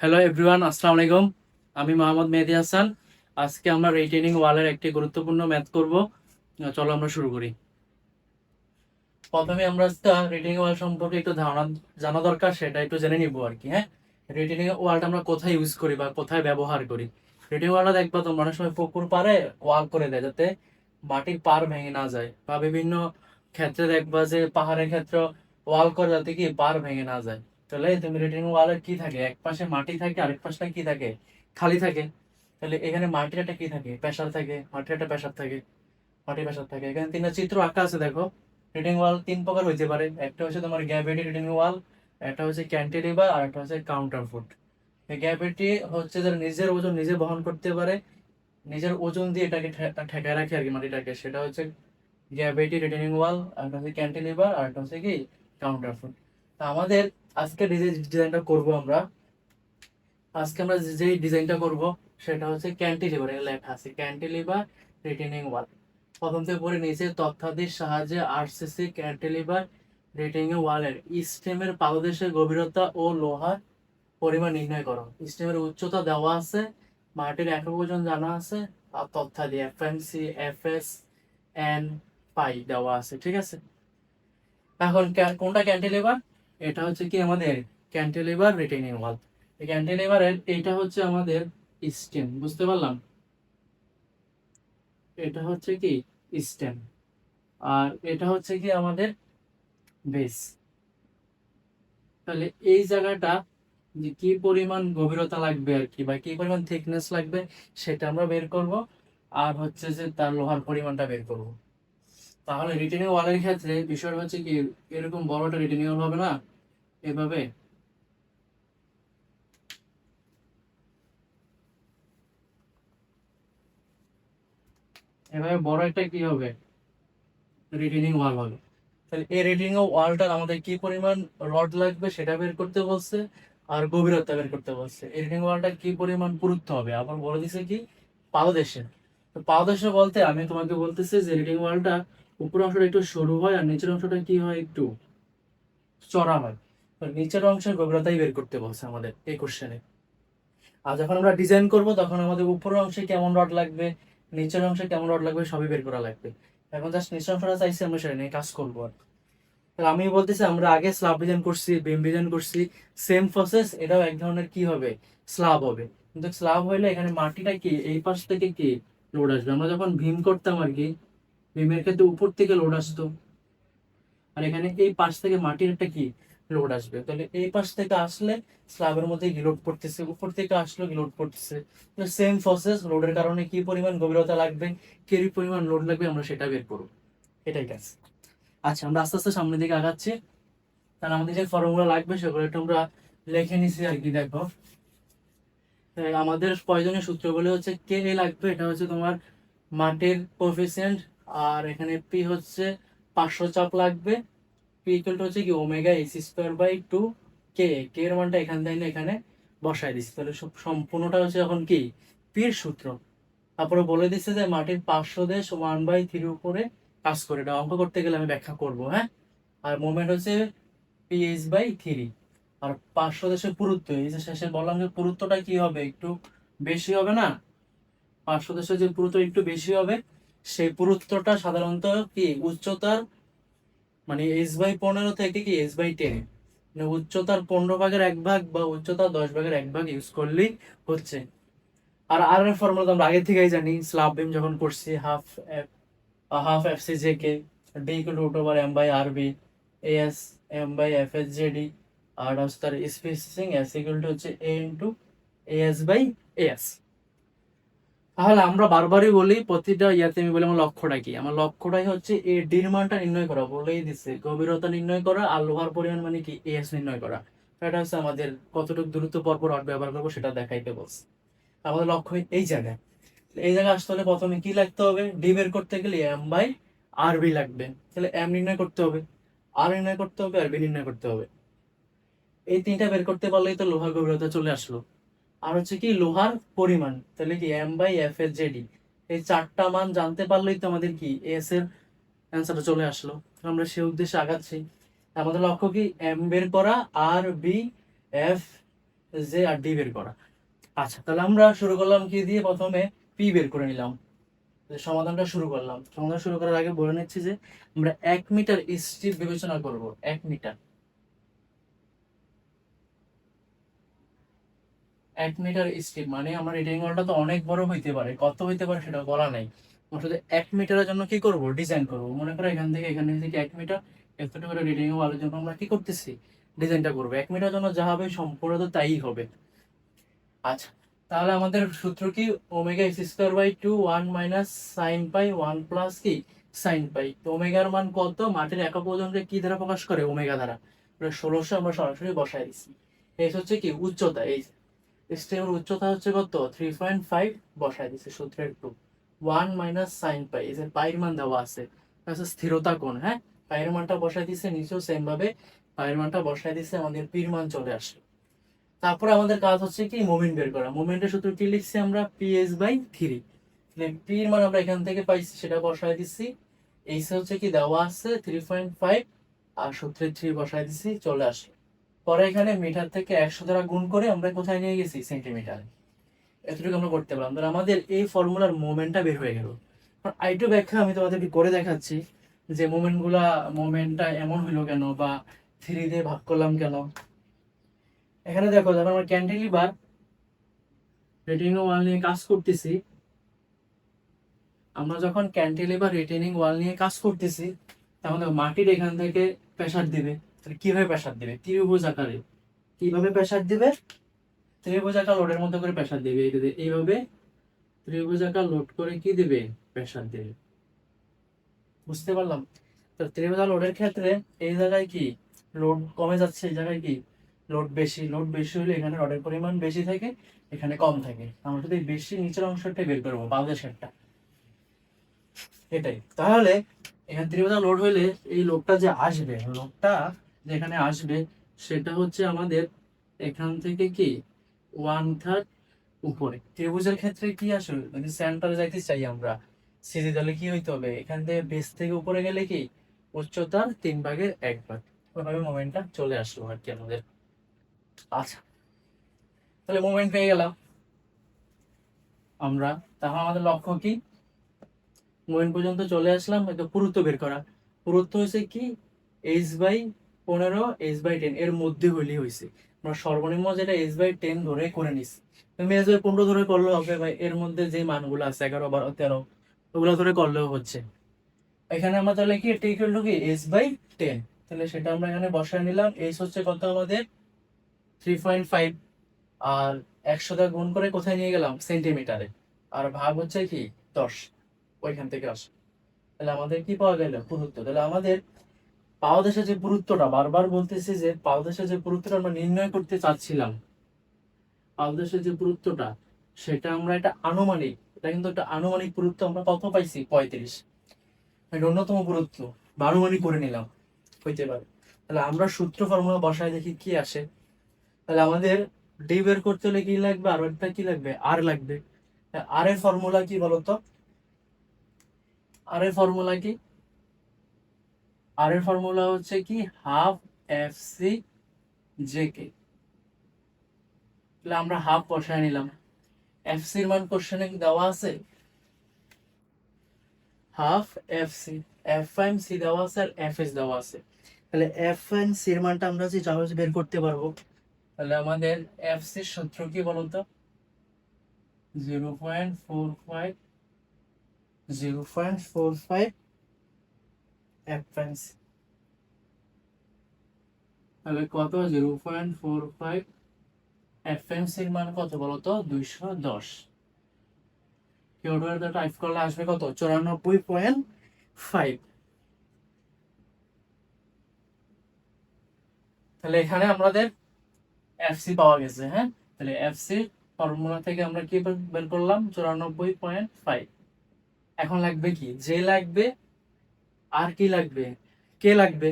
Hello everyone, আসসালামু আলাইকুম। আমি মোহাম্মদ মেহেদী হাসান। আজকে আমরা রিটেনিং ওয়ালের একটি গুরুত্বপূর্ণ ম্যাথ করব। চলো আমরা শুরু করি। প্রথমে আমরা রিটেনিং ওয়াল সম্পর্কে একটু ধারণা জানা দরকার, সেটা একটু জেনে নিব আর কি। হ্যাঁ, রিটেনিং ওয়ালটা আমরা কোথায় ইউজ করি বা কোথায় ব্যবহার করি। রিটেনিং ওয়ালটা দেখবা তোমরা অনেক সময় পুকুর পাড়ে ওয়াল করে দেয়, যাতে মাটির পাড় ভেঙে না যায়, বা বিভিন্ন ক্ষেত্রে দেখবা যে পাহাড়ের ক্ষেত্রে ওয়াল করে যাতে কি পাড় ভেঙে না যায়। তাহলে তুমি রিটেনিং ওয়ালের কি থাকে, এক পাশে মাটি থাকে, আরেক পাশে কি থাকে, খালি থাকে। তাহলে এখানে মাটির একটা কি থাকে, প্রেসার থাকে, মাটির একটা প্রেসার থাকে, মাটির প্রেসার থাকে। এখানে তিনটা চিত্র আঁকা আছে দেখো। রিডিং ওয়াল তিন প্রকার হইতে পারে। একটা হচ্ছে তোমার গ্র্যাভিটি রিডিং ওয়াল, একটা হচ্ছে ক্যান্টিলিভার, আর একটা হচ্ছে কাউন্টারফুট। গ্র্যাভিটি হচ্ছে যারা নিজের ওজন নিজে বহন করতে পারে, নিজের ওজন দিয়ে এটাকে ঠেকায় রাখে আর কি মাটিটাকে, সেটা হচ্ছে গ্র্যাভিটি রিটেনিং ওয়াল। আর একটা হচ্ছে ক্যান্টিলিভার, আর একটা হচ্ছে কি কাউন্টারফুট। তা আমাদের আজকে ডিজাইনটা করব আমরা। আজকে আমরা যে ডিজাইনটা করব সেটা হচ্ছে ক্যান্টিলিভার। লেখা আছে ক্যান্টিলিভার রিটেনিং ওয়াল। প্রথম থেকে পরে নিচে তথ্যাদির সাহায্যে আরসিসি ক্যান্টিলিভার রিটেনিং ওয়ালের স্টেমের পাদদেশের গভীরতা ও লোহার পরিমাণ নির্ণয় করো। স্টেমের উচ্চতা দেওয়া আছে, মাটির একক ওজন জানা আছে, আর তথ্যাদি এফএমসি, এফএস, এন, পাই দেওয়া আছে। ঠিক আছে, এখন কোনটা ক্যান্টিলিভার? এটা হচ্ছে কি আমাদের ক্যান্টিলিভার রিটেনিং ওয়াল। এই ক্যান্টিলিভারের এইটা হচ্ছে আমাদের স্টেম, বুঝতে পারলাম? এটা হচ্ছে কি স্টেম, আর এটা হচ্ছে কি আমাদের বেস। তাহলে এই জায়গাটা যে কি পরিমাণ গভীরতা লাগবে আর কি, বা কি পরিমাণ থিকনেস লাগবে সেটা আমরা বের করব। আর হচ্ছে যে তার লোহার পরিমাণটা বের করব। তাহলে রিটেনিং ওয়ালের ক্ষেত্রে বিষয়টা হচ্ছে কি, এরকম বড়টা রিটেনিং ওয়াল হবে না, এভাবে এভাবে বড় একটা কি হবে, রিটেনিং ওয়াল হবে। তাহলে এই রিটেনিং ওয়ালটার আমাদের কি পরিমাণ রড লাগবে সেটা বের করতে বলছে, আর গভীরতা বের করতে বলছে। এই রিটেনিং ওয়ালটা কি পরিমাণ পুরুত্ব হবে, আবার বলে দিছে কি পাদদেশে। তো পাদদেশে বলতে আমি তোমাকে বলতেছি যে রিটেনিং ওয়ালটা উপরের অংশটা একটু সরু হয়, আর নিচের অংশটা কি হয়, একটু চড়া হয়। তো নিচের অংশের গভীরতাই বের করতে বলছে আমাদের এই কোশ্চেনে। আর যখন আমরা ডিজাইন করব তখন আমাদের উপরের অংশে কেমন রড লাগবে, নিচের অংশে কেমন রড লাগবে, সবই বের করা লাগবে। এখন জাস্ট নিচের অংশটা চাইছি, আমরা সেটা নিয়ে কাজ করবো আর। তাহলে আমি বলতেছি আমরা আগে স্ল্যাব ডিজাইন করছি, বিম ডিজাইন করছি, সেম প্রসেস এটাও এক ধরনের কি হবে, স্ল্যাব হবে। কিন্তু স্ল্যাব হইলে এখানে মাটিটা কি এই পাশ থেকে কি লোড আসবে। আমরা যখন ভীম করতাম আর কি, ভীমের ক্ষেত্রে উপর থেকে লোড আসতো, আর এখানে এই পাশ থেকে মাটির একটা কি লোড আসবে। তাহলে এই পাশ থেকে আসলে স্ল্যাবের মধ্যে কি লোড পড়তেছে, উপর থেকে আসলে কি লোড পড়তেছে। সেম প্রসেস, লোডের কারণে কি পরিমাণ গভীরতা লাগবে, কি পরিমাণ লোড লাগবে, আমরা সেটা বের করবো। এটাই কাজ। আচ্ছা, আমরা আস্তে আস্তে সামনের দিকে আগাচ্ছি। তাহলে আমাদের যে ফর্মুলা লাগবে সেগুলো একটু আমরা লিখে নিছি আর কি। দেখো, আমাদের প্রয়োজনীয় সূত্রগুলো হচ্ছে কে এ লাগবে, এটা হচ্ছে তোমার মাটির কোএফিসিয়েন্ট। আর এখানে পি হচ্ছে 500 চাপ লাগবে। পি ইকুয়াল টু হচ্ছে কি ওমেগা এসি স্কোয়ার বাই 2 কে। কে এর মানটা এখান থেকে এখানে বসাই দিচ্ছি। তাহলে সম্পূর্ণটা হচ্ছে এখন কি পির সূত্র। তারপরে বলে দিচ্ছে যে মাটির 500 1/3 উপরে কাজ করে। এটা অঙ্ক করতে গেলে আমি ব্যাখ্যা করব। হ্যাঁ, আর মোমেন্ট হচ্ছে pH/3। আর 500 পুরুত্ব, এই যে শেষে বললাম যে পুরুত্বটা কি হবে, একটু বেশি হবে না? 500 যে পুরুত্ব একটু বেশি হবে, সেই পুরুত্বটা সাধারণত কি উচ্চতার মানে h/15 থেকে কি h/10, মানে উচ্চতার 15 ভাগের 1 ভাগ বা উচ্চতার 10 ভাগের 1 ভাগ ইউজ করলেই হচ্ছে। আর আর এর ফর্মুলা তো আমরা আগে থেকেই জানি, স্ল্যাব বিম যখন করছি, half F C J K, D equal to root over M by R B, S M by F S J D. আর হচ্ছে তার স্পেসিং এস ইকুয়াল টু হচ্ছে A into S by S. তাহলে আমরা বারবারই বলি, প্রতিটা ইয়াতে আমি বলি আমার লক্ষ্যটা কি, আমার লক্ষ্যটাই হচ্ছে এ ডির মানটা নির্ণয় করা, বলেই দিচ্ছে গভীরতা নির্ণয় করা, আর লোহার পরিমাণ মানে কি এস নির্ণয় করা। এটা হচ্ছে আমাদের কতটুকু দূরত্ব পরপর রড ব্যবহার করবো সেটা দেখাইতে বলছে। আমাদের লক্ষ্য এই জায়গায়। এই জায়গায় আসতে হলে প্রথমে কি লাগতে হবে, ডি বের করতে গেলে এম বাই আর বি লাগবে। তাহলে এম নির্ণয় করতে হবে, আর নির্ণয় করতে হবে, আর বি নির্ণয় করতে হবে। এই তিনটা বের করতে পারলেই তো লোহার গভীরতা চলে আসলো। আর হচ্ছে কি লোহার পরিমাণ, তাহলে কি M by F S ZD. এই চারটা মান জানতে পারলেই তো আমাদের কি এস এর অ্যান্সারটা চলে আসলো। আমরা সে উদ্দেশ্যে আগাচ্ছি। আমাদের লক্ষ্য কি এম বের করা, আর B, F J R D বের করা। আচ্ছা, তাহলে আমরা শুরু করলাম কি দিয়ে? প্রথমে পি বের করে নিলাম। সমাধানটা শুরু করলাম। সমাধান শুরু করার আগে বলে নিচ্ছি যে আমরা 1 মিটার স্ট্রিপ বিবেচনা করব। 1 মিটার, 1 মিটার স্ট্রিপ মানে আমার রিটেইনিং ওয়ালটা তো অনেক বড় হইতে পারে, কত হইতে পারে সেটা বলা নাই। আমরা শুধু 1 মিটারের জন্য কি করব? ডিজাইন করব। মনে করো এখান থেকে এখানে থেকে 1 মিটার, এতটুকু করে রিটেইনিং ওয়ালের জন্য আমরা কি করতেছি? ডিজাইনটা করবো। 1 মিটার জন্য যা হবে সম্পূর্ণ তো তাই হবে। আচ্ছা, তাহলে আমাদের সূত্র কি? Omega x square by two, 1 - sin pi 1 + কি সাইন পাই। তো ওমেগার মান কত? মাটির একক ওজনকে কি দ্বারা প্রকাশ করে? ওমেগা দ্বারা। 1600 আমরা সরাসরি বসাই দিচ্ছি। এই হচ্ছে কি উচ্চতা, এই স্টেমের উচ্চতা হচ্ছে কত? 3.5 বসাই দিচ্ছি সূত্রের টু। 1 - sin পাই, এই যে পাইয়ের মান দেওয়া আছে, আচ্ছা স্থিরতা কোণ, হ্যাঁ পাইয়ের মানটা বসাই দিচ্ছে, নিচেও সেম ভাবে পাইয়ের মানটা বসাই দিচ্ছে, আমাদের পির মান চলে আসে। তারপরে আমাদের কাজ হচ্ছে কি? মোমেন্ট বের করা। মোমেন্টের সূত্র কি লিখছি আমরা? PS/3। পির মান আমরা এখান থেকে পাইছি, সেটা বসায় দিচ্ছি। এইচ হচ্ছে কি দেওয়া আছে 3.5, আর সূত্রে 3 বসায় দিচ্ছি, চলে আসে। পরে এখানে মিটার থেকে 100 দ্বারা গুণ করে আমরা কোথায় নিয়ে গেছি? সেন্টিমিটারে। এতটুকু আমরা করতে পারলাম। তাহলে আমাদের এই ফর্মুলার মোমেন্টটা বের হয়ে গেল। আইটু ব্যাখ্যা আমি তোমাদেরকে করে দেখাচ্ছি যে মোমেন্টটা এমন হইলো কেন, বা 3 দিয়ে ভাগ করলাম কেন। এখানে দেখো, যখন আমরা ক্যান্টিলিভার রিটেনিং ওয়াল নিয়ে কাজ করতেছি, তখন দেখো মাটির এখান থেকে প্রেসার দিবে। তাহলে কিভাবে প্রেসার দিবে? ত্রিভুজ আকারে। কিভাবে প্রেসার দিবে? ত্রিভুজ আকার লোডের মধ্যে করে প্রেসার দিবে। এইভাবে ত্রিভুজ আকার লোড করে কি দিবে? প্রেসার দিবে। বুঝতে পারলাম? তো ত্রিভুজ আকার লোডের ক্ষেত্রে এই জায়গায় কি লোড কমে যাচ্ছে, এই জায়গায় কি লোড বেশি। লোড বেশি হলে এখানে রডের পরিমাণ বেশি থাকে, এখানে কম থাকে। আমরা যদি বেশি নিচের অংশটা বের করবো, বাউদের শেডটা, এটাই। তাহলে এখানে ত্রিভুজ লোড হইলে এই লোডটা যে আসবে, লোডটা যেখানে আসবে সেটা হচ্ছে আমাদের এখান থেকে কি 1/3 উপরে। ত্রিভুজের ক্ষেত্রে কি আসবে? যদি সেন্টারে যাইতে চাই আমরা সিজি, তাহলে কি হইতে হবে? এখান থেকে বেস থেকে উপরে গেলে কি উচ্চতার 3/1 ওইভাবে মোমেন্টটা চলে আসলো আর কি আমাদের। আচ্ছা, তাহলে মোমেন্ট পেয়ে গেলাম আমরা। তাহলে আমাদের লক্ষ্য কি? মোমেন্ট পর্যন্ত চলে আসলাম, এটা পুরুত্ব বের করা। পুরুত্ব হয়েছে কি? h/15, h/10 এর মধ্যে হইলেই হয়েছে। আমরা সর্বনিম্ন যেটা h/10 ধরে করে নিছি। তুমি h/15 ধরে করলেও হবে ভাই, এর মধ্যে যে মানগুলো আছে 11, 12, 13 ওগুলো ধরে করলেও হচ্ছে। এখানে আমরা তাহলে কি এটা ইকুয়াল টু কি h/10, তাহলে সেটা আমরা এখানে বসায় নিলাম। h হচ্ছে কত আমাদের? 3.5, আর 100 দ্বারা গুণ করে কোথায় নিয়ে গেলাম? সেন্টিমিটারে। আর ভাগ হচ্ছে কি 10, ওইখান থেকে আসে। তাহলে আমাদের কি পাওয়া গেল? পুরুত্ব। তাহলে আমাদের পাদদেশের যে পুরুত্বটা, বারবার বলতেছি যে পাদদেশের যে পুরুত্বটা আমরা নির্ণয় করতে চাচ্ছিলাম, পাদদেশের যে পুরুত্বটা, সেটা আমরা এটা আনুমানিক, এটা কিন্তু একটা আনুমানিক পুরুত্ব। আমরা কত পাইছি? 35। এটা অন্যতম পুরুত্ব বা আনুমানিক করে নিলাম, হইতে পারে। তাহলে আমরা সূত্র ফর্মুলা বসায় দেখি কি আসে। তাহলে আমাদের ডি বের করতে হলে কি লাগবে? আর একটা কি লাগবে? আর লাগবে। আর এর ফর্মুলা কি বলতো? আর এর ফর্মুলা কি? আর এর ফর্মুলা হচ্ছে কি হাফ FC JK। তাহলে আমরা হাফ বসায় নিলাম। FC এর মান কোশ্চেনে কি দেওয়া আছে? হাফ FC, F' C দেওয়া আছে আর FS দেওয়া আছে। তাহলে F' C এর মানটা আমরা যে সহজে বের করতে পারবো। তাহলে আমাদের FC এর সূত্র কি বলতো? 0.45, 0.45 F'। তাহলে কত? 0.45 F' এর মান কত বলতো? 210। কিউডার টাইপ করলে আসবে কত? 94.5। তাহলে এখানে আমাদের এফসি পাওয়া গেছে, হ্যাঁ। তাহলে এফসি ফর্মুলা থেকে আমরা কি বের করলাম? 94.5। এখন লাগবে কি? জে লাগবে, আর কি লাগবে? কে লাগবে।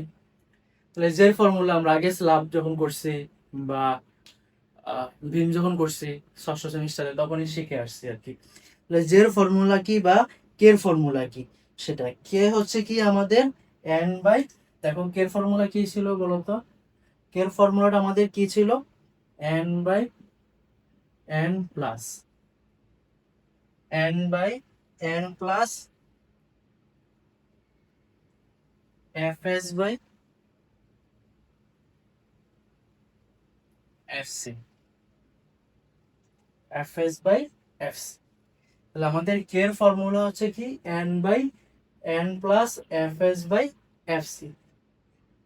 তাহলে যে ফর্মুলা আমরা আগে স্ল্যাব যখন করছি বা বিম যখন করছি ষষ্ঠ সেমিস্টারে, তখনই শিখে আসছি আর কি। তাহলে জের ফর্মুলা কি বা কের ফর্মুলা কি? সেটা কে হচ্ছে কি আমাদের এন বাই, দেখো কের ফর্মুলা কি ছিল বলতো? কের ফর্মুলাটা আমাদের কি ছিল? n by n plus n by n plus fs by fc, fs by fc। তাহলে আমাদের কে এর ফর্মুলা হচ্ছে কি n by n plus fs by fc।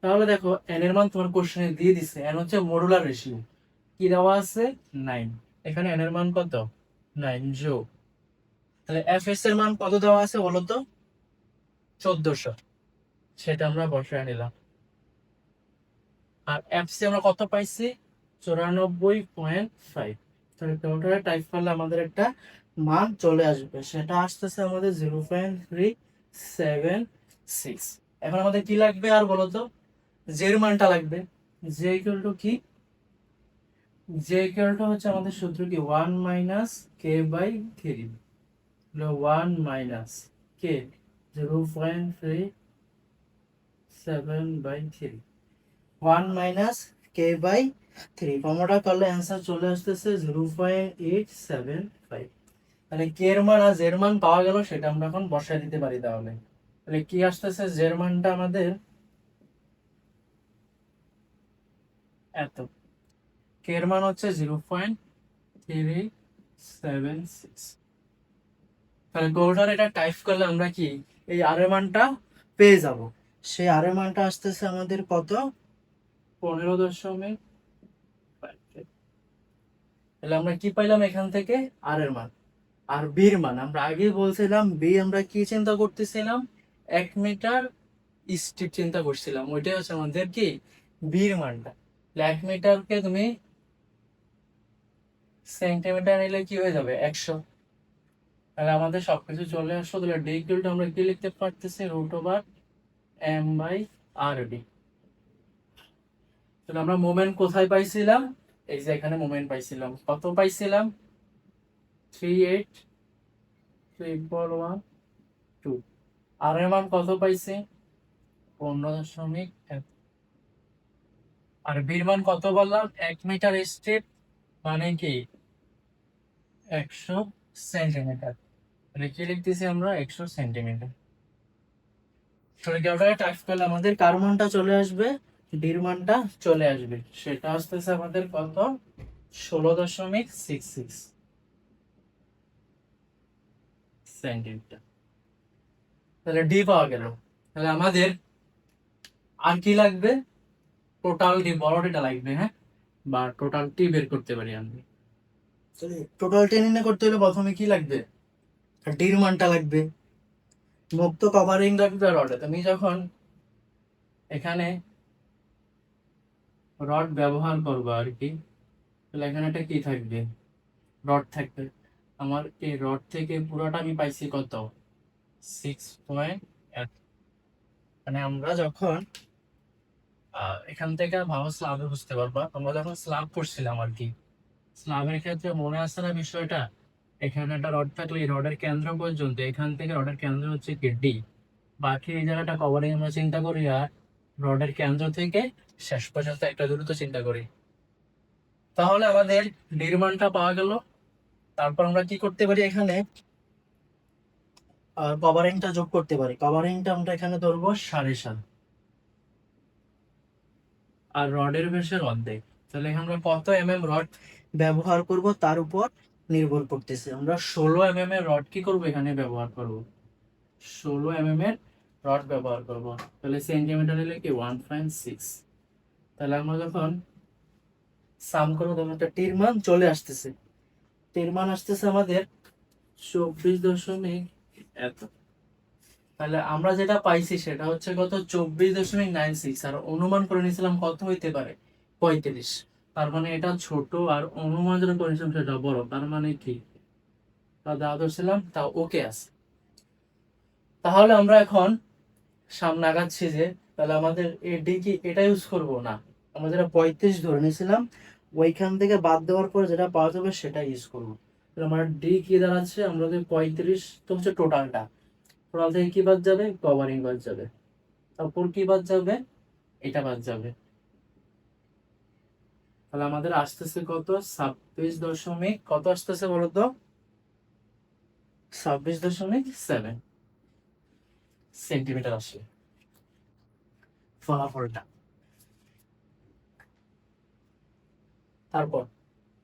তাহলে দেখো n এর মান তোমার কোশ্চেনে দিয়ে দিছে, n হচ্ছে মডুলার রেশিও, কি দেওয়া আছে 9, এখানে n এর মান কত 9 যোগ, তাহলে fs এর মান কত দেওয়া আছে বলো তো 1400, সেটা আমরা বসায় নিলাম। আর fc আমরা কত পাইছি 94.5। তাহলে টোটাল টাইপ করলে আমাদের একটা মান চলে আসবে, সেটা আসতেছে আমাদের 0.376। এখন আমাদের কি লাগবে আর বলো তো, জের মানটা লাগবে। জে ইকুয়াল টু কি, জে ইকুয়াল টু হচ্ছে আমাদের সূত্র কি 1 minus K by 3, 1 minus K 0.37/3, 1 minus K by 3, ফর্মুলাটা করলে অ্যান্সার চলে আসতেছে 0.875। তাহলে কে এর মান আর জের মান পাওয়া গেল, সেটা আমরা এখন বসায় দিতে পারি। তাহলে কি আসতেছে, জের মানটা আমাদের এত, কে এর মান হচ্ছে 0.376। তাহলে গোলটার এটা টাইপ করলে আমরা কি এই আর এর মানটা পেয়ে যাব। সেই আর এর মানটা আসতেছে আমাদের কত 15.5। তাহলে আমরা কি পাইলাম এখান থেকে আর এর মান। আর বির মান আমরা আগেই বলছিলাম, বি আমরা কি চিন্তা করতেছিলাম 1 মিটার স্ট্রিপ চিন্তা করছিলাম, ওইটাই হচ্ছে আমাদের কি বির মানটা। 1 মিটারকে তুমি সেন্টিমিটার নিলে কি হয়ে যাবে 100। তাহলে আমাদের সবকিছু চলে আসলো। তাহলে ডি ইকুয়াল টু আমরা কি লিখতে পারতেছি √m/r/d। তাহলে আমরা মোমেন্ট কোথায় পাইছিলাম, এই যে এখানে মোমেন্ট পাইছিলাম, কত পাইছিলাম 38.312। আর এর মান কত পাইছি 15.1। আর বির মান কত বললাম 1 মিটার স্ট্রিপ মানে কি 100 সেন্টিমিটার। তাহলে কি লিখতেছি আমরা 100 সেন্টিমিটার। সরিকাটায় টাইপ করলে আমাদের কার মানটা চলে আসবে, ডির মানটা চলে আসবে, সেটা আসতেছে আমাদের কত 16.66 সেন্টিমিটার। তাহলে ডি পাওয়া গেল। তাহলে আমাদের আর কি লাগবে, টোটাল ডি বড় ডিটা লাগবে, হ্যাঁ, বা টোটাল টি বের করতে পারি আমরা। টোটাল টি নির্ণয় করতে হলে প্রথমে কি লাগবে, ডির মানটা লাগবে, মুক্ত কভারিং লাগবে রডে। তুমি যখন এখানে রড ব্যবহার করবো আর কি, তাহলে এখানে একটা কি থাকবে রড থাকবে। আমার এই রড থেকে পুরোটা আমি পাইছি কত 6.8। মানে আমরা যখন এখান থেকে ভালো স্ল্যাবে বুঝতে পারবা, আমরা যখন স্ল্যাব করছিলাম আর কি, স্ল্যাবের ক্ষেত্রে মনে আছে না বিষয়টা, এখানে একটা রড থাকলে এই রডের কেন্দ্র পর্যন্ত, এখান থেকে রডের কেন্দ্র হচ্ছে কি ডি, বাকি এই জায়গাটা কভারিং আমরা চিন্তা করি, আর রডের কেন্দ্র থেকে শেষ পর্যন্ত একটা দূরত্ব চিন্তা করি। তাহলে আমাদের ডির মানটা পাওয়া গেল। তারপর আমরা কি করতে পারি, এখানে কভারিংটা যোগ করতে পারি। কভারিংটা আমরা এখানে ধরবো 7.5, আর রডের ব্যাসের অর্ধেক। তাহলে এখানে আমরা কত রড ব্যবহার করব তার উপর নির্ভর করতেছে। আমরা 16 এর রড কি করব এখানে ব্যবহার করব, 16 এর রড ব্যবহার করব। তাহলে সেন্টিমিটার হলে কি 1.6। তাহলে আমরা যখন সাম করবো তখন একটা টির মান চলে আসতেছে, টির মান আসতেছে আমাদের 24 এত। তাহলে আমরা যেটা পাইছি সেটা হচ্ছে কত 24.96, আর অনুমান করে নিয়েছিলাম কত হইতে পারে 35। তার মানে এটা ছোট, আর অনুমান যেটা করেছিলাম সেটা বড়, তার মানে কি তা দেওয়া ধরছিলাম তা ওকে আছে। তাহলে আমরা এখন সামনে আগাচ্ছি যে, তাহলে আমাদের এডি কি এটা ইউজ করব না, আমরা যেটা 35 ধরে নিয়েছিলাম ওইখান থেকে বাদ দেওয়ার পর যেটা পাওয়া যাবে সেটা ইউজ করবো। তাহলে আমার ডি কি দাঁড়াচ্ছে, আমরা যে 35 তো হচ্ছে টোটালটা, টোটাল থেকে কি বাদ যাবে কভারিং বাদ যাবে, তারপর কি বাদ যাবে এটা বাদ যাবে। তাহলে আমাদের আসতেছে কত, 26 দশমিক কত আসতেছে বলতো, 26.7 সেন্টিমিটার আসে ফলাফলটা। তারপর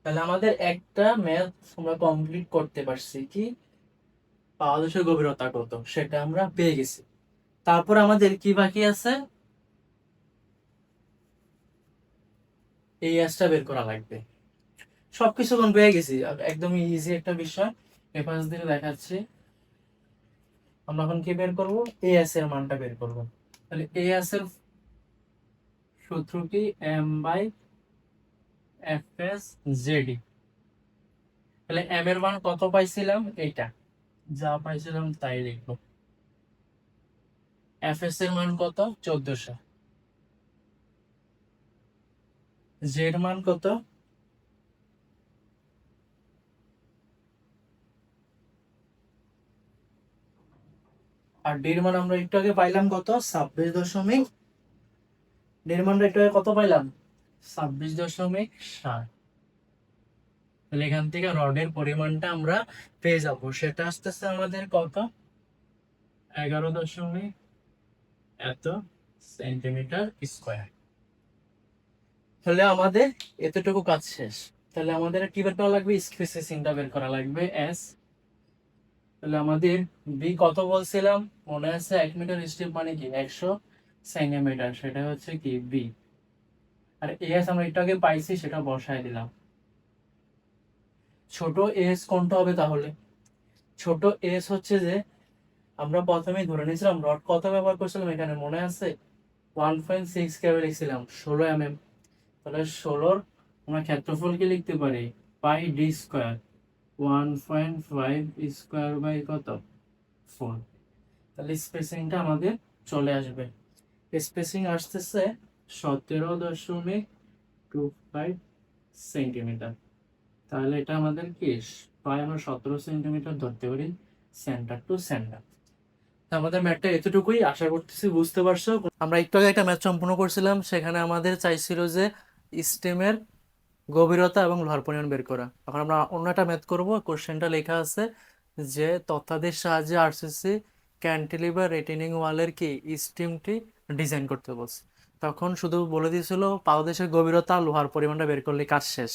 তাহলে আমাদের একটা ম্যাথ আমরা কমপ্লিট করতে পারছি, কি পাদদেশের গভীরতা কত সেটা আমরা পেয়ে গেছি। তারপর আমাদের কি বাকি আছে, এই অ্যাসটা বের করা লাগবে। সবকিছু এখন পেয়ে গেছি, একদমই ইজি একটা বিষয়। পেপার দিয়ে দেখাচ্ছি। আমরা এখন কি বের করব, এএস এর মানটা বের করব। তাহলে এএস এর সূত্র কি, M by F S ZD. তাহলে এম এর মান কত পাইছিলাম, এইটা যা পাইছিলাম তাই লিখবো। এফ এস এর মান কত, 1400। জেড মান কত, আর ডির মান আমরা একটু আগে পাইলাম কত, 26 দশমিক, ডির মানটা একটু আগে কত পাইলাম, 26.7। তাহলে এখান থেকে রডের পরিমাণটা আমরা পেয়ে যাব, সেটা আসতেছে আমাদের কত, 11 দশমিক এত সেন্টিমিটার স্কোয়ার। তাহলে আমাদের এতটুকু কাজ শেষ। তাহলে আমাদের কি বের করা লাগবে, স্পেসিংটা বের করা লাগবে, এস। তাহলে আমাদের বি কত বলছিলাম মনে আছে, 1 মিটার স্ট্রিপ মানে কি 100 সেন্টিমিটার, সেটা হচ্ছে কি বি। আর এস আমরা একটু আগে পাইছি, সেটা বসায় দিলাম। ছোট এস কোনটা হবে তাহলে, ছোট এস হচ্ছে যে আমরা প্রথমে ধরে নিয়েছিলাম রড কত ব্যবহার করছিলাম, এখানে মনে আছে 1.6 কেবল লিখছিলাম, 16 mm। তাহলে 16 আমরা ক্ষেত্রফল কি লিখতে পারি, পাই ডি স্কোয়ার, 1.5 স্কোয়ার বাই কত, 4। তাহলে স্পেসিংটা আমাদের চলে আসবে, স্পেসিং আসতেছে 17.25 সেন্টিমিটার। তাহলে এটা আমাদের কি, প্রায় আমরা 17 সেন্টিমিটার ধরতে পারি, সেন্টার টু সেন্টার। আমাদের ম্যাথটা এতটুকুই, আশা করতেছি বুঝতে পারছো। আমরা একটু আগে একটা ম্যাথ সম্পূর্ণ করছিলাম, সেখানে আমাদের চাইছিল যে স্টেমের গভীরতা এবং লোহার পরিমাণ বের করা। এখন আমরা অন্য একটা ম্যাথ করবো, কোশ্চেনটা লেখা আছে যে তথ্যাদির সাহায্যে আরসিসি ক্যান্টিলিভার রিটেনিং ওয়ালের কি স্টিমটি ডিজাইন করতে বলছে। তখন শুধু বলে দিয়েছিল পাদদেশের গভীরতা আর লোহার পরিমাণটা বের করলে কাজ শেষ।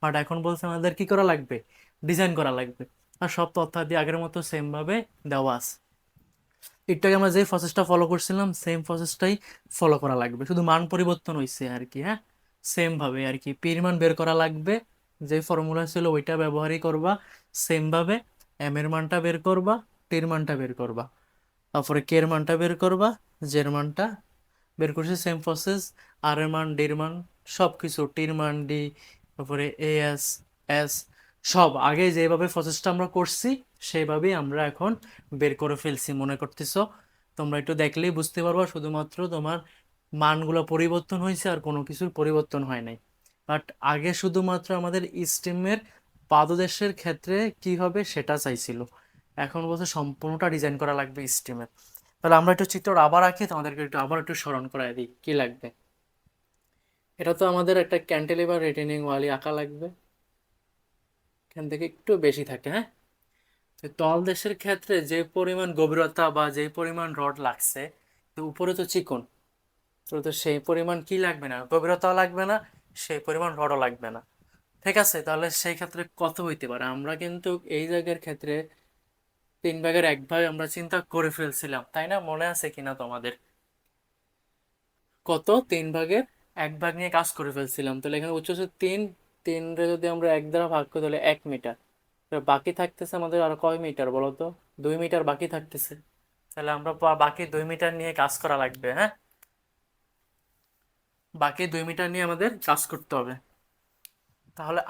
বাট এখন বলছে আমাদের কি করা লাগবে, ডিজাইন করা লাগবে। আর সব তথ্যাদি আগের মতো সেম ভাবে দেওয়া আছে। একটু আগে আমরা যে প্রসেসটা ফলো করছিলাম সেম প্রসেসটাই ফলো করা লাগবে, শুধু মান পরিবর্তন হয়েছে আর কি। হ্যাঁ, সেম ভাবে আর কি, পির মান বের করা লাগবে, যে ফর্মুলা ছিল ওইটা ব্যবহারই করবা। সেম ভাবে এম এর মানটা বের করবা, টির মানটা বের করবা, তারপরে কে এর মানটা বের করবা, জের মানটা বের করছি, সেম প্রসেস। আর এর মান, ডির মান, সব কিছু, টির মান ডি, তারপরে এ এস এস, সব আগে যেভাবে প্রসেসটা আমরা করছি সেইভাবেই আমরা এখন বের করে ফেলছি মনে করতেছো। তোমরা একটু দেখলেই বুঝতে পারবা, শুধুমাত্র তোমার মানগুলো পরিবর্তন হয়েছে আর কোনো কিছুর পরিবর্তন হয় নাই। বাট আগে শুধুমাত্র আমাদের স্টিমের পাদদেশের ক্ষেত্রে কি হবে সেটা চাইছিল, এখন বলছে সম্পূর্ণটা ডিজাইন করা লাগবে স্টিমের। তাহলে আমরা একটু চিত্রটা আবার আঁকি, তোমাদেরকে একটু আবার একটু স্মরণ করাই দিই কি লাগবে। এটা তো আমাদের একটা ক্যান্টিলিভার রিটেনিং ওয়ালি আঁকা লাগবে, এখান থেকে একটু বেশি থাকে। হ্যাঁ, তো তলদেশের ক্ষেত্রে যে পরিমাণ গভীরতা বা যে পরিমাণ রড লাগছে, তো উপরে তো চিকন, তো সেই পরিমাণ কি লাগবে না, গভীরতাও লাগবে না, সেই পরিমাণ রডও লাগবে না। ঠিক আছে, তাহলে সেই ক্ষেত্রে কত হইতে পারে, আমরা কিন্তু এই জায়গার ক্ষেত্রে 3/1 আমরা চিন্তা করে ফেলছিলাম, তাই না, মনে আছে কিনা তোমাদের, কত 3/1 নিয়ে কাজ করে ফেলছিলাম। তাহলে এখানে উচ্চতা 3, 3 যদি আমরা 1 দ্বারা ভাগ করি তাহলে 1 মিটার। বাকি থাকতেছে আমাদের আর কয় মিটার বলো তো, 2 মিটার বাকি থাকতেছে। তাহলে আমরা বাকি 2 মিটার নিয়ে কাজ করা লাগবে। হ্যাঁ, বাকি 2 মিটার নিয়ে আমাদের কাজ করতে হবে। তাহলে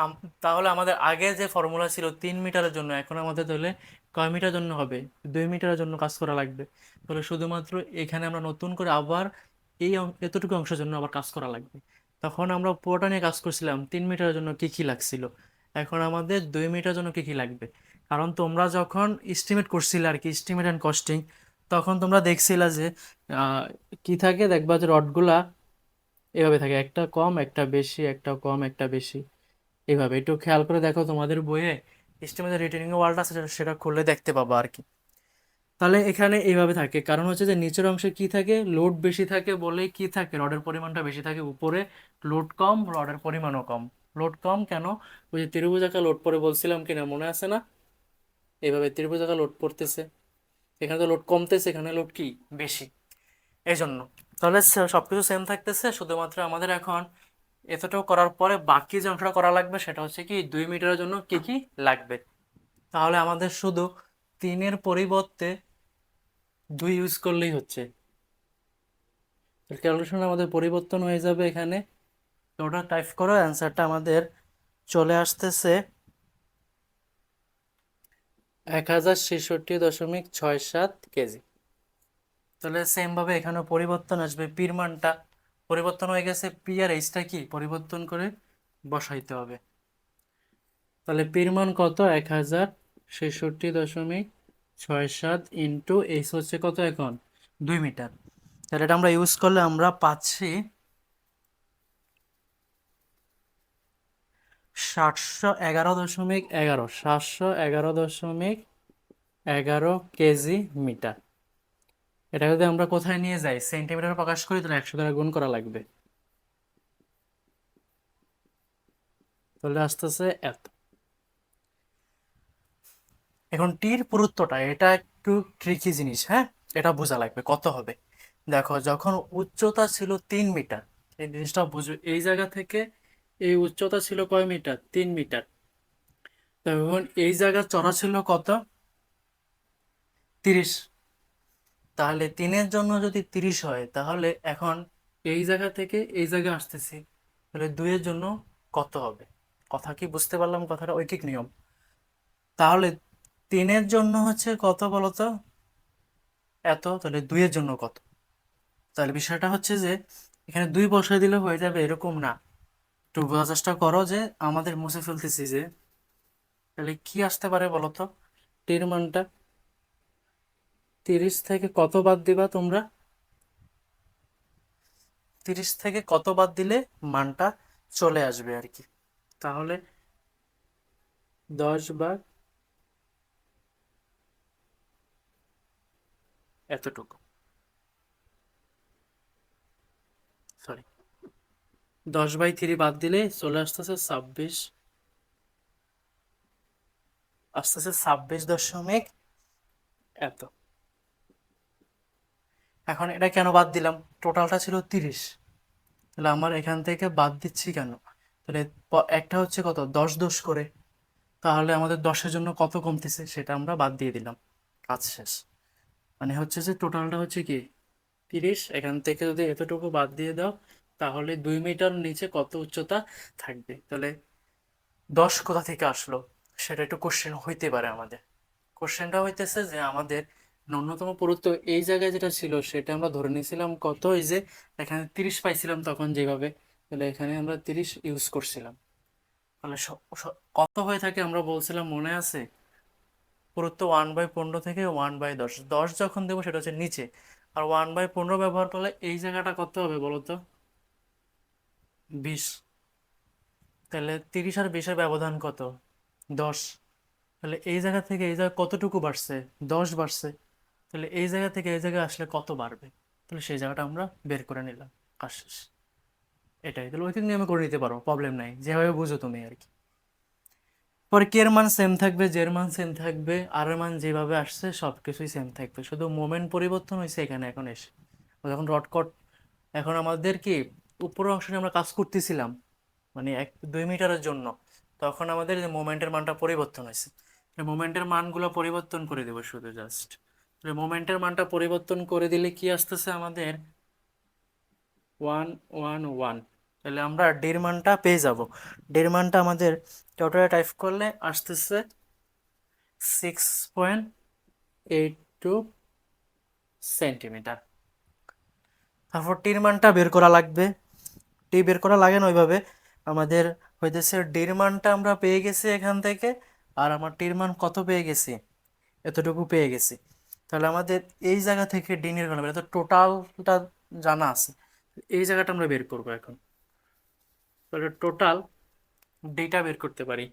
তাহলে আমাদের আগে যে ফর্মুলা ছিল 3 মিটারের জন্য, এখন আমাদের তাহলে কয় মিটার জন্য হবে, 2 মিটারের জন্য কাজ করা লাগবে। তাহলে শুধুমাত্র এখানে আমরা নতুন করে আবার এই এতটুকু অংশের জন্য আবার কাজ করা লাগবে। তখন আমরা পুরোটা নিয়ে কাজ করছিলাম 3 মিটারের জন্য কি কি লাগছিল, এখন আমাদের 2 মিটার জন্য কি কি লাগবে। কারণ তোমরা যখন এস্টিমেট করছিলে আর কি, এস্টিমেট অ্যান্ড কস্টিং, তখন তোমরা দেখছিলা যে কি থাকে, দেখবা যে রডগুলা এভাবে থাকে, একটা কম একটা বেশি, একটা কম একটা বেশি, এইভাবে একটু খেয়াল করে দেখো তোমাদের বইয়ে স্টেমের যে রিটেনিং ওয়ালটা আছে সেটা খুললে দেখতে পাবো আর কি। তাহলে এখানে এইভাবে থাকে, কারণ হচ্ছে যে নিচের অংশে কি থাকে, লোড বেশি থাকে বলে কি থাকে, রডের পরিমাণটা বেশি থাকে, উপরে লোড কম রডের পরিমাণও কম। লোড কম কেন, ওই যে ত্রিভুজাকার লোড পরে বলছিলাম কিনা মনে আছে না, এইভাবে ত্রিভুজাকার লোড পড়তেছে, এখানে তো লোড কমতেছে, এখানে লোড কি বেশি, এই জন্য। তাহলে সবকিছু সেম থাকতেছে, শুধুমাত্র আমাদের এখন এতটাও করার পরে বাকি যে অংশটা করা লাগবে সেটা হচ্ছে কি 2 মিটারের জন্য কি কি লাগবে। তাহলে আমাদের শুধু 3-এর পরিবর্তে 2 ইউজ করলেই হচ্ছে। ক্যালকুলেশন আমাদের পরিবর্তন হয়ে যাবে এখানে। ওটা টাইপ করো, অ্যান্সারটা আমাদের চলে আসতেছে 1066.67 কেজি। তাহলে সেম ভাবে এখানেও পরিবর্তন আসবে, পির মানটা পরিবর্তন হয়ে গেছে, পি আর এইচটা কি পরিবর্তন করে বসাইতে হবে। তাহলে পির মান কত, 1066.67 ইন্টু এইচ হচ্ছে কত এখন 2 মিটার। তাহলে এটা আমরা ইউজ করলে আমরা পাচ্ছি 711.11 এটা যদি আমরা কোথায় নিয়ে যাই সেন্টিমিটার প্রকাশ করি তাহলে 100 দ্বারা গুণ করা লাগবে, তাহলে আসতেছে এত। এখন টির পুরুত্বটা এটা একটু ট্রিকি জিনিস, হ্যাঁ, এটা বোঝা লাগবে কত হবে। দেখো যখন উচ্চতা ছিল 3 মিটার, এই জিনিসটা বুঝো, এই জায়গা থেকে এই উচ্চতা ছিল কয় মিটার, 3 মিটার। তখন এই জায়গা চড়া ছিল কত, 30। তাহলে 3-এর জন্য যদি 30 হয়, তাহলে এখন এই জায়গা থেকে এই জায়গা আসতেছি, তাহলে 2-এর জন্য কত হবে। কথা কি বুঝতে পারলাম, কথাটা ঐকিক নিয়ম। তাহলে 3-এর জন্য হচ্ছে কত বলতো, এত, তাহলে 2-এর জন্য কত। তাহলে বিষয়টা হচ্ছে যে এখানে 2 বসায় দিলে হয়ে যাবে এরকম না, একটু বোঝার চেষ্টা করো যে আমাদের মুছে ফেলতেছি যে, তাহলে কি আসতে পারে বলতো, টির মানটা 30 থেকে কত বাদ দিবা তোমরা, 30 থেকে কত বাদ দিলে মানটা চলে আসবে আর কি। তাহলে 10 ভাগ এতটুকু, সরি 10/3 বাদ দিলে চলে আসতেছে 26, আসতেছে 26 দশমিক এত। এখন এটা কেন বাদ দিলাম, টোটালটা ছিল 30, তাহলে আমার এখান থেকে বাদ দিচ্ছি কেন, তাহলে একটা হচ্ছে কত 10 করে, তাহলে আমাদের 10-এর জন্য কত কমতেছে সেটা আমরা বাদ দিয়ে দিলাম, কাজ শেষ। মানে হচ্ছে যে টোটালটা হচ্ছে কি 30, এখান থেকে যদি এতটুকু বাদ দিয়ে দাও তাহলে 2 মিটার নিচে কত উচ্চতা থাকবে। তাহলে 10 কোথা থেকে আসলো সেটা একটু কোশ্চেন হইতে পারে আমাদের। কোশ্চেনটা হইতেছে যে আমাদের ন্যূনতম পুরুত্ব এই জায়গায় যেটা ছিল সেটা আমরা ধরে নিয়েছিলাম কত, এই যে এখানে 30 পাইছিলাম তখন যেভাবে, তাহলে এখানে আমরা 30 ইউজ করছিলাম। তাহলে কত হয়ে থাকে আমরা বলছিলাম মনে আছে, পুরুত্ব 1/15 থেকে 1/10, 10 যখন দেবো সেটা হচ্ছে নিচে, আর 1/15 ব্যবহার করলে এই জায়গাটা কত হবে বলতো, 20। তাহলে 30 আর 20-এর ব্যবধান কত, 10। তাহলে এই জায়গা থেকে এই জায়গা কতটুকু বাড়ছে, 10 বাড়ছে। তাহলে এই জায়গা থেকে এই জায়গায় আসলে কত বাড়বে, তাহলে সেই জায়গাটা আমরা বের করে নিলাম, কাজ শেষ। এটাই, তাহলে ওইখানে নিয়মে করে নিতে পারো, প্রবলেম নাই, যেভাবে বুঝো তুমি আর কি। পরে কে এর মান সেম থাকবে, জের মান সেম থাকবে, আর এর মান যেভাবে আসছে সব কিছুই সেম থাকবে, শুধু মোমেন্ট পরিবর্তন হয়েছে এখানে এখন এসে। যখন রড কট, এখন আমাদের কি উপরের অংশ নিয়ে আমরা কাজ করতেছিলাম, মানে 2 মিটারের জন্য, তখন আমাদের যে মোমেন্টের মানটা পরিবর্তন হয়েছে, মোমেন্টের মানগুলো পরিবর্তন করে দেবো শুধু জাস্ট। মোমেন্টের মানটা পরিবর্তন করে দিলে কি আসতেছে আমাদের 111। তাহলে আমরা ডের মানটা পেয়ে যাব, ডের মানটা আমাদের টোটালে টাইপ করলে আসতেছে 6.82 সেন্টিমিটার। তারপর টির মানটা বের করা লাগবে, টি বের করা লাগে না ওইভাবে, আমাদের হইতেছে ডির মানটা আমরা পেয়ে গেছি এখান থেকে, আর আমার টির মান কত পেয়ে গেছি, এতটুকু পেয়ে গেছি। তাহলে আমাদের এই জায়গা থেকে ডি নির্ণয় করতে হবে, তো টোটালটা জানা আছে, এই জায়গাটা আমরা বের করবো এখন। তাহলে টোটাল ডেটা বের করতে পারি।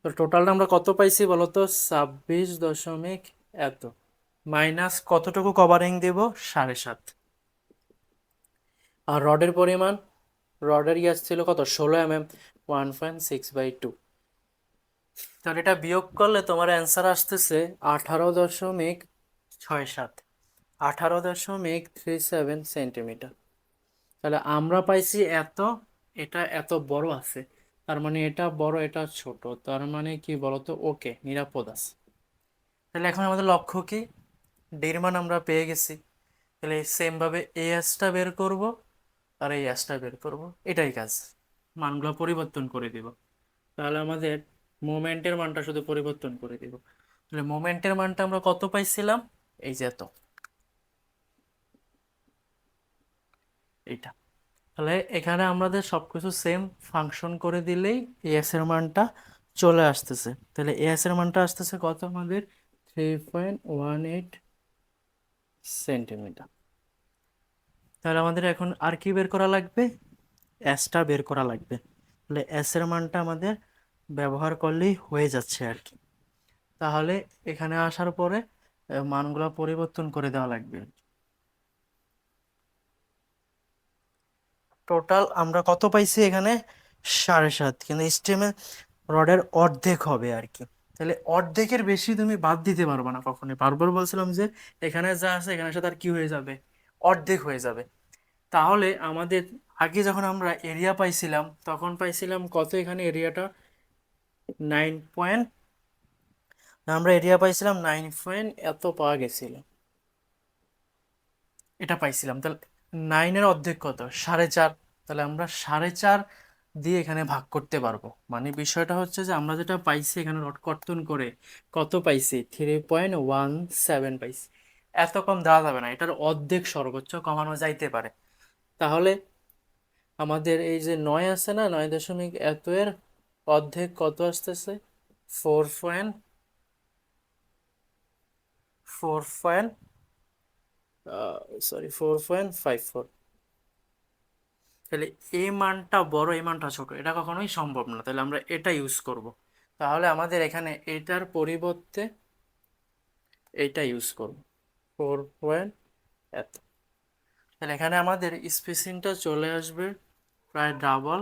তো টোটালটা আমরা কত পাইছি বলো তো, 26 দশমিক এত, মাইনাস কতটুকু কভারিং দেব, 7.5। আর রডের পরিমাণ, রডের ইয়াস ছিল কত, 16 mm, 1.6/2। তাহলে এটা বিয়োগ করলে তোমার অ্যান্সার আসতেছে 18.67, 18.37 সেন্টিমিটার। তাহলে আমরা পাইছি এত, এটা এত বড় আছে, তার মানে এটা বড় এটা ছোট, তার মানে কি বলতো, ওকে নিরাপদ আছে। তাহলে এখন আমাদের লক্ষ্য কি, ডির মান আমরা পেয়ে গেছি। তাহলে সেম ভাবে এই অ্যাসটা বের করব আর এই অ্যাসটা বের করব, এটাই কাজ, মানগুলো পরিবর্তন করে দিব। তাহলে আমাদের মোমেন্টের মানটা শুধু পরিবর্তন করে দিব। তাহলে মোমেন্টের মানটা আমরা কত পাইছিলাম, এই যে এত, এইটা। তাহলে এখানে আমাদের সবকিছু সেম ফাংশন করে দিলেই এস এর মানটা চলে আসতেছে। তাহলে এস এর মানটা আসতেছে কত আমাদের, 3.18 সেন্টিমিটার। তাহলে আমাদের এখন আর কি বের করা লাগবে, এসটা বের করা লাগবে। তাহলে এস এর মানটা আমাদের ব্যবহার করলেই হয়ে যাচ্ছে আর কি। তাহলে এখানে আসার পরে মানগুলো পরিবর্তন করে দেওয়া লাগবে। টোটাল আমরা কত পাইছি এখানে, 7.5, কিন্তু স্টেমে রডের অর্ধেক হবে আর কি। তাহলে অর্ধেকের বেশি তুমি বাদ দিতে পারবে না কখনোই। বারবার বলছিলাম যে এখানে যা আছে এখানে সাথে আর কি হয়ে যাবে, অর্ধেক হয়ে যাবে। তাহলে আমাদের আগে যখন আমরা এরিয়া পাইছিলাম তখন পাইছিলাম কত, এখানে এরিয়াটা 9 আমরা এরিয়া পাইছিলাম 9 এত পাওয়া গেছিল, এটা পাইছিলাম। তাহলে 9-এর অর্ধেক কত, 4.5। তাহলে আমরা 4.5 দিয়ে এখানে ভাগ করতে পারবো। মানে বিষয়টা হচ্ছে যে আমরা যেটা পাইছি এখানে রড কর্তন করে কত পাইছি, 3.17 পাইছি। এত কম দেওয়া যাবে না, এটার অর্ধেক সর্বোচ্চ কমানো যাইতে পারে। তাহলে আমাদের এই যে 9 আছে না, 9 দশমিক এত এর অর্ধেক কত আসতেছে, 4. সরি 4.54। তাহলে এই মানটা বড় এই মানটা ছোট, এটা কখনোই সম্ভব না। তাহলে আমরা এটা ইউজ করব। তাহলে আমাদের এখানে এটার পরিবর্তে এইটা ইউজ করব, 4. এত। তাহলে এখানে আমাদের স্পেসিংটা চলে আসবে প্রায় ডাবল,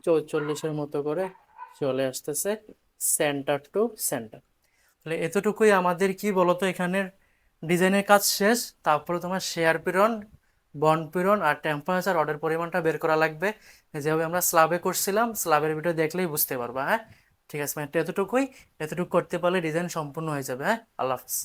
44-এর মতো করে চলে আসতেছে সেন্টার টু সেন্টার। তাহলে এতটুকুই আমাদের কি বলতো এখানের ডিজাইনের কাজ শেষ। তারপরে তোমার শেয়ার পীড়ন, বন্ড পীড়ন আর টেম্পারেচার রডের পরিমাণটা বের করা লাগবে, যেভাবে আমরা স্ল্যাবে করছিলাম। স্ল্যাবের ভিডিও দেখলেই বুঝতে পারবা। হ্যাঁ ঠিক আছে, মানে এতটুকুই, এতটুকু করতে পারলে ডিজাইন সম্পূর্ণ হয়ে যাবে। হ্যাঁ, আল্লাহ হাফিজ।